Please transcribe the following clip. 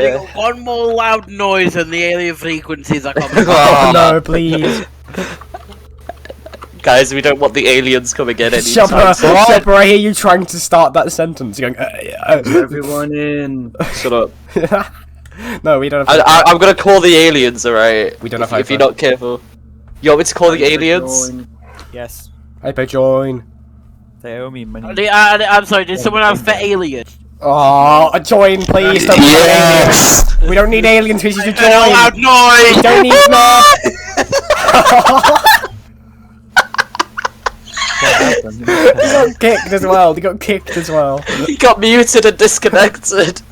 only got one more loud noise and the alien frequencies are coming. Oh no, please. Guys, we don't want the aliens coming in anytime Shopper, soon. Shopper, I hear you trying to start that sentence. You're going, Everyone in. Shut up. No, we don't have I'm gonna call the aliens, alright? We don't have if you're hyper. not careful. You want me to call the aliens? Yes. Hyper join. They owe me money. I'm sorry, did someone else for aliens? Oh, join, please. Don't Yes! We don't need aliens, we need you to And a join. loud noise! We don't need no. They got kicked as well. They got kicked as well. He got muted and disconnected.